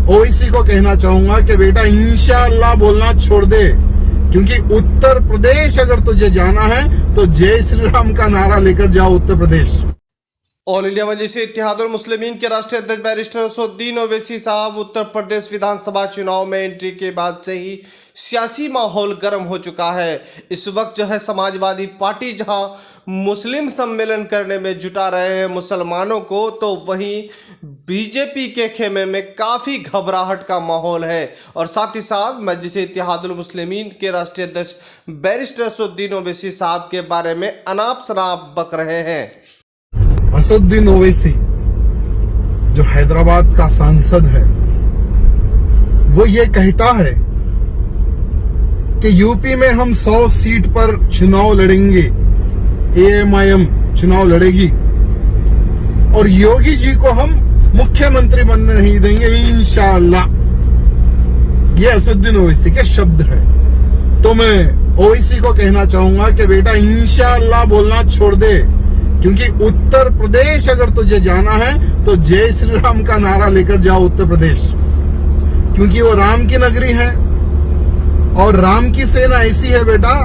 ओवैसी को कहना चाहूंगा कि बेटा इंशाअल्लाह बोलना छोड़ दे, क्योंकि उत्तर प्रदेश अगर तुझे जाना है तो जय श्री राम का नारा लेकर जाओ उत्तर प्रदेश। ऑल इंडिया मजलिस इत्तेहादुल मुस्लिमीन के राष्ट्रीय अध्यक्ष बैरिस्टर असदुद्दीन ओवैसी साहब उत्तर प्रदेश विधानसभा चुनाव में एंट्री के बाद से ही सियासी माहौल गर्म हो चुका है। इस वक्त जो है समाजवादी पार्टी जहां मुस्लिम सम्मेलन करने में जुटा रहे हैं मुसलमानों को, तो वहीं बीजेपी के खेमे में काफ़ी घबराहट का माहौल है। और साथ ही साथ मजलिस इत्तेहादुल मुस्लिमीन के राष्ट्रीय अध्यक्ष बैरिस्टर असदुद्दीन ओवैसी साहब के बारे में अनाप शनाप बक रहे हैं। असदुद्दीन ओवैसी जो हैदराबाद का सांसद है, वो ये कहता है कि यूपी में हम 100 सीट पर चुनाव लड़ेंगे, एएमआईएम चुनाव लड़ेगी और योगी जी को हम मुख्यमंत्री बनने नहीं देंगे इंशाअल्लाह। ये असदुद्दीन ओवैसी के शब्द है। तो मैं ओवैसी को कहना चाहूंगा कि बेटा इंशाअल्लाह बोलना छोड़ दे, क्योंकि उत्तर प्रदेश अगर तुझे जाना है तो जय श्री राम का नारा लेकर जाओ उत्तर प्रदेश, क्योंकि वो राम की नगरी है और राम की सेना ऐसी है बेटा,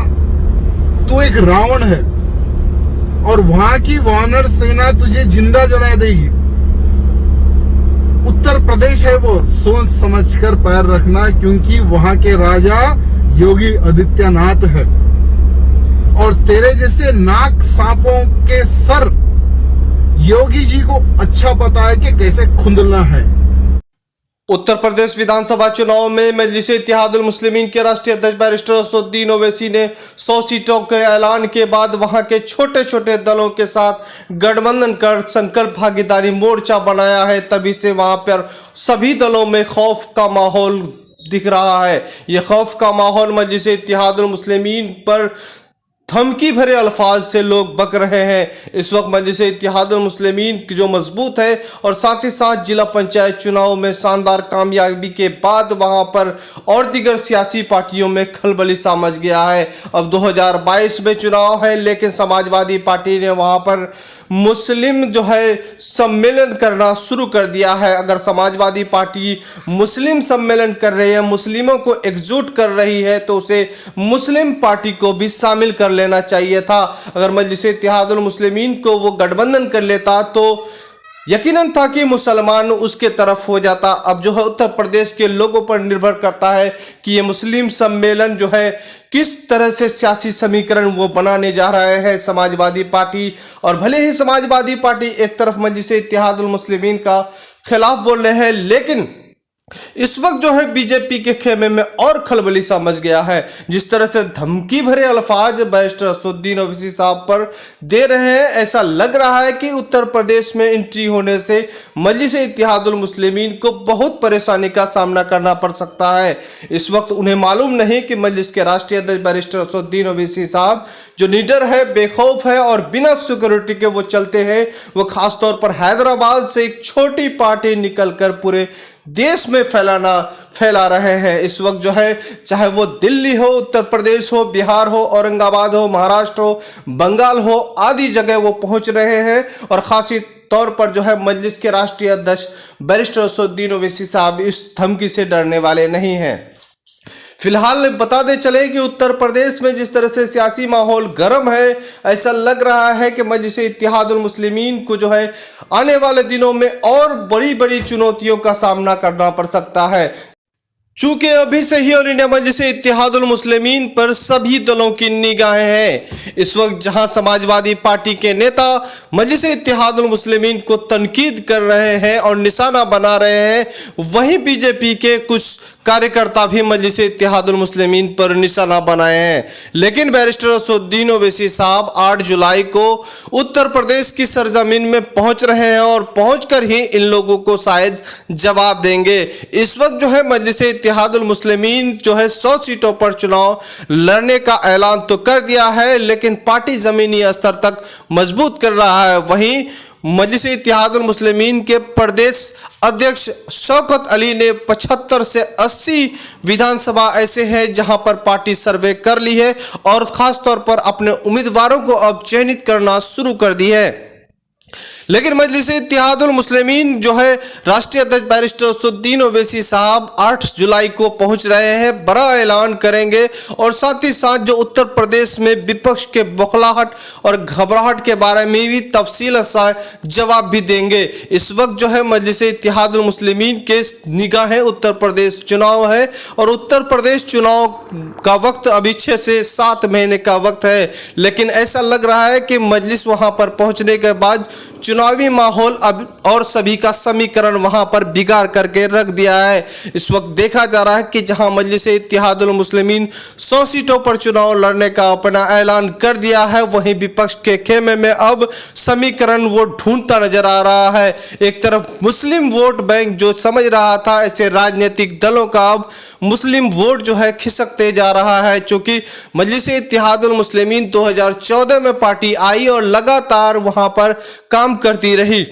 तू एक रावण है और वहां की वानर सेना तुझे जिंदा जला देगी। उत्तर प्रदेश है वो, सोच समझकर पैर रखना, क्योंकि वहां के राजा योगी आदित्यनाथ है और तेरे जैसे नाक सांपों के सर योगी जी को अच्छा पता है कि कैसे खुंदना है। उत्तर प्रदेश विधानसभा चुनाव में मजलिस इत्तेहादुल मुस्लिमीन के राष्ट्रीय अध्यक्ष बैरिस्टर असदुद्दीन ओवैसी ने 100 सीटों के ऐलान के बाद वहां के छोटे छोटे दलों के साथ गठबंधन कर संकल्प भागीदारी मोर्चा बनाया है। तभी से वहां पर सभी दलों में खौफ का माहौल दिख रहा है। यह खौफ का माहौल मजलिस इत्तेहादुल मुस्लिमीन पर धमकी भरे अल्फाज से लोग बक रहे हैं। इस वक्त मजलिस इत्तेहादुल मुस्लिमीन जो मजबूत है और साथ ही साथ जिला पंचायत चुनाव में शानदार कामयाबी के बाद वहां पर और दीगर सियासी पार्टियों में खलबली सा मच गया है। अब 2022 में चुनाव है, लेकिन समाजवादी पार्टी ने वहां पर मुस्लिम जो है सम्मेलन करना शुरू कर दिया है। अगर समाजवादी पार्टी मुस्लिम सम्मेलन कर रही है, मुस्लिमों को एकजुट कर रही है, तो उसे मुस्लिम पार्टी को भी शामिल कर लेना चाहिए था। अगर मजलिस इत्तेहादुल मुस्लिमीन को वो गठबंधन कर लेता तो यकीनन था कि मुसलमान उसके तरफ हो जाता। अब जो है उत्तर प्रदेश के लोगों पर निर्भर करता है कि ये मुस्लिम सम्मेलन जो है किस तरह से सियासी समीकरण वो बनाने जा रहे हैं समाजवादी पार्टी। और भले ही समाजवादी पार्टी एक तरफ मजलिस इत्तेहादुल मुस्लिमीन का खिलाफ बोल रहे हैं, लेकिन इस वक्त जो है बीजेपी के खेमे में और खलबली सा मच गया है। जिस तरह से धमकी भरे अल्फाज बैरिस्टर असदुद्दीन ओवैसी साहब पर दे रहे हैं, ऐसा लग रहा है कि उत्तर प्रदेश में एंट्री होने से मजलिस इत्तेहादुल मुस्लिमीन को बहुत परेशानी का सामना करना पड़ सकता है। इस वक्त उन्हें मालूम नहीं कि मजलिस के राष्ट्रीय अध्यक्ष बैरिस्टर असदुद्दीन ओवैसी साहब जो लीडर है, बेखौफ है और बिना सिक्योरिटी के वो चलते हैं। वो खासतौर पर हैदराबाद से एक छोटी पार्टी निकलकर पूरे देश में फैला रहे हैं। इस वक्त जो है चाहे वो दिल्ली हो, उत्तर प्रदेश हो, बिहार हो, औरंगाबाद हो, महाराष्ट्र हो, बंगाल हो, आदि जगह वो पहुंच रहे हैं। और खासी तौर पर जो है मजलिस के राष्ट्रीय अध्यक्ष बैरिस्टर असदुद्दीन ओवैसी साहब इस धमकी से डरने वाले नहीं हैं। फिलहाल बता दे चले कि उत्तर प्रदेश में जिस तरह से सियासी माहौल गर्म है, ऐसा लग रहा है कि मजलिस इत्तेहादुल मुस्लिमीन को जो है आने वाले दिनों में और बड़ी बड़ी चुनौतियों का सामना करना पड़ सकता है। चूंकि अभी से ही ऑल इंडिया मजलिस इत्तेहादुल मुस्लिमीन पर सभी दलों की निगाहें हैं। इस वक्त जहां समाजवादी पार्टी के नेता मजलिस इत्तेहादुल मुस्लिमीन को तनकीद कर रहे हैं और निशाना बना रहे हैं, वहीं बीजेपी के कुछ कार्यकर्ता भी मजलिस इत्तेहादुल मुस्लिमीन पर निशाना बनाए हैं। लेकिन बैरिस्टर असदुद्दीन ओवैसी साहब 8 जुलाई को उत्तर प्रदेश की सरजमीन में पहुंच रहे हैं और पहुंचकर ही इन लोगों को शायद जवाब देंगे। इस वक्त जो है मजलिस इत्तेहादुल मुस्लिमीन जो है 100 सीटों पर चुनाव लड़ने का ऐलान तो कर दिया है, लेकिन पार्टी जमीनी स्तर तक मजबूत कर रहा है। वहीं मजलिस इत्तेहादुल मुस्लिमीन के प्रदेश अध्यक्ष शौकत अली ने 75 से 80 विधानसभा ऐसे हैं जहां पर पार्टी सर्वे कर ली है और खास तौर पर अपने उम्मीदवारों को अब चयनित करना शुरू कर दी है। लेकिन मजलिस इत्तेहादुल मुस्लिमीन जो है राष्ट्रीय अध्यक्ष बैरिस्टर असदुद्दीन ओवैसी साहब 8 जुलाई को पहुंच रहे हैं, बड़ा ऐलान करेंगे और साथ ही साथ जो उत्तर प्रदेश में विपक्ष के बौखलाहट और घबराहट के बारे में भी तफसील सा जवाब भी देंगे। इस वक्त जो है मजलिस इत्तेहादुल मुस्लिमीन के निगाहें उत्तर प्रदेश चुनाव है और उत्तर प्रदेश चुनाव का वक्त अभी 6 से 7 महीने का वक्त है, लेकिन ऐसा लग रहा है कि मजलिस वहां पर पहुंचने के बाद चुनावी माहौल अब और सभी का समीकरण वहां पर बिगाड़ करके रख दिया है। इस वक्त देखा जा रहा है कि जहां मजलिस इत्तेहादुल मुस्लिमीन 100 सीटों पर चुनाव लड़ने का अपना ऐलान कर दिया है, वहीं विपक्ष के खेमे में अब समीकरण वो ढूंढता नजर आ रहा है। एक तरफ मुस्लिम वोट बैंक जो समझ रहा था ऐसे राजनीतिक दलों का अब मुस्लिम वोट जो है खिसकते जा रहा है, क्योंकि मजलिस इत्तेहादुल मुस्लिमीन 2014 में पार्टी आई और लगातार वहां पर काम करती रही।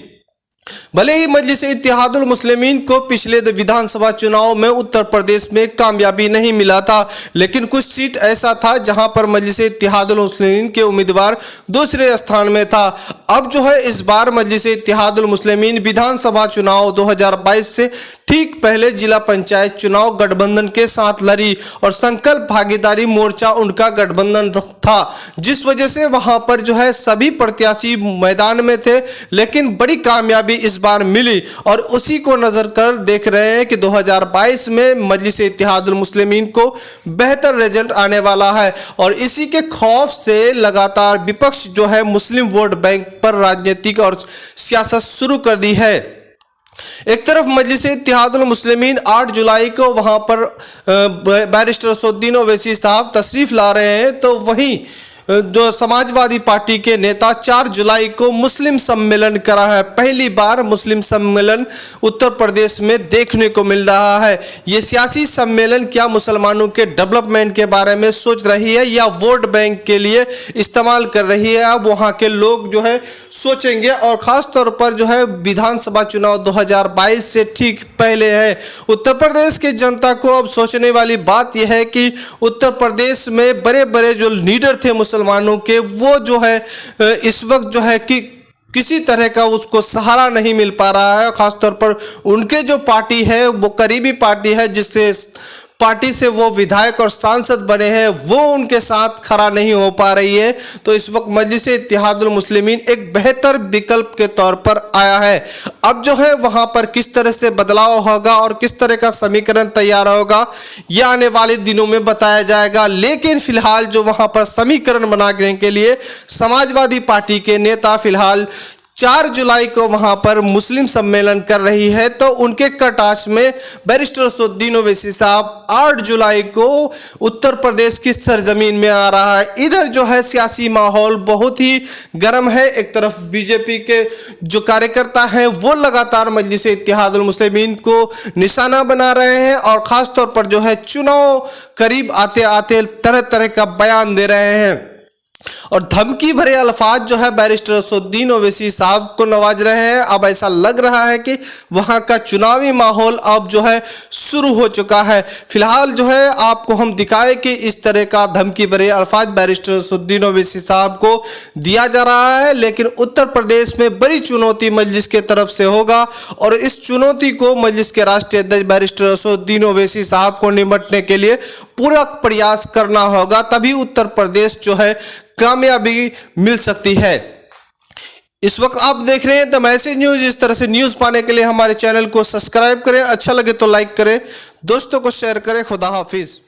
भले ही मजलिस इत्तेहादुल मुस्लिमीन को पिछले विधानसभा चुनाव में उत्तर प्रदेश में कामयाबी नहीं मिला था, लेकिन कुछ सीट ऐसा था जहां पर मजलिस इत्तेहादुल मुस्लिमीन के उम्मीदवार दूसरे स्थान में था। अब जो है इस बार मजलिस इत्तेहादुल मुस्लिमीन विधानसभा चुनाव 2022 से ठीक पहले जिला पंचायत चुनाव गठबंधन के साथ लड़ी और संकल्प भागीदारी मोर्चा उनका गठबंधन था, जिस वजह से वहां पर जो है सभी प्रत्याशी मैदान में थे, लेकिन बड़ी कामयाबी इस बार मिली और उसी को नजर कर देख रहे हैं कि 2022 में मजलिस इत्तेहादुल मुस्लिमीन को बेहतर रिजल्ट आने वाला है और इसी के खौफ से लगातार विपक्ष जो है मुस्लिम वोट बैंक पर राजनीतिक और सियासत शुरू कर दी है। एक तरफ मजलिस इत्तेहादुल मुस्लिमीन 8 जुलाई को वहां पर बैरिस्टर असदुद्दीन ओवैसी साहब तशरीफ ला रहे हैं, तो वहीं जो समाजवादी पार्टी के नेता 4 जुलाई को मुस्लिम सम्मेलन करा है। पहली बार मुस्लिम सम्मेलन उत्तर प्रदेश में देखने को मिल रहा है। ये सियासी सम्मेलन क्या मुसलमानों के डेवलपमेंट के बारे में सोच रही है या वोट बैंक के लिए इस्तेमाल कर रही है, अब वहाँ के लोग जो है सोचेंगे। और ख़ास तौर पर जो है विधानसभा चुनाव 2022 से ठीक पहले है। उत्तर प्रदेश की जनता को अब सोचने वाली बात यह है कि उत्तर प्रदेश में बड़े बड़े जो लीडर थे मुसलमानों के, वो जो है इस वक्त जो है कि किसी तरह का उसको सहारा नहीं मिल पा रहा है। खासतौर पर उनके जो पार्टी है वो करीबी पार्टी है, जिससे पार्टी से वो विधायक और सांसद बने हैं, वो उनके साथ खड़ा नहीं हो पा रही है। तो इस वक्त मजलिस इत्तेहादुल मुस्लिमीन एक बेहतर विकल्प के तौर पर आया है। अब जो है वहां पर किस तरह से बदलाव होगा और किस तरह का समीकरण तैयार होगा यह आने वाले दिनों में बताया जाएगा। लेकिन फिलहाल जो वहां पर समीकरण बनाने के लिए समाजवादी पार्टी के नेता फिलहाल 4 जुलाई को वहां पर मुस्लिम सम्मेलन कर रही है, तो उनके कटाक्ष में बैरिस्टर असदुद्दीन ओवैसी साहब 8 जुलाई को उत्तर प्रदेश की सरजमीन में आ रहा है। इधर जो है सियासी माहौल बहुत ही गर्म है। एक तरफ बीजेपी के जो कार्यकर्ता हैं वो लगातार मजलिस इत्तेहादुल मुस्लिमीन को निशाना बना रहे हैं और ख़ास तौर पर जो है चुनाव करीब आते आते तरह तरह का बयान दे रहे हैं और धमकी भरे अल्फाज जो है बैरिस्टर असदुद्दीन ओवैसी साहब को नवाज रहे हैं। अब ऐसा लग रहा है कि वहां का चुनावी माहौल अब जो है शुरू हो चुका है। फिलहाल जो है आपको हम दिखाए कि इस तरह का धमकी भरे अल्फाज बैरिस्टर असदुद्दीन ओवैसी साहब को दिया जा रहा है, लेकिन उत्तर प्रदेश में बड़ी चुनौती मजलिस के तरफ से होगा और इस चुनौती को मजलिस के राष्ट्रीय अध्यक्ष बैरिस्टर असदुद्दीन ओवैसी साहब को निपटने के लिए पूरा प्रयास करना होगा, तभी उत्तर प्रदेश जो है कामयाबी मिल सकती है। इस वक्त आप देख रहे हैं द मैसेज न्यूज। इस तरह से न्यूज़ पाने के लिए हमारे चैनल को सब्सक्राइब करें, अच्छा लगे तो लाइक करें, दोस्तों को शेयर करें। खुदा हाफिज।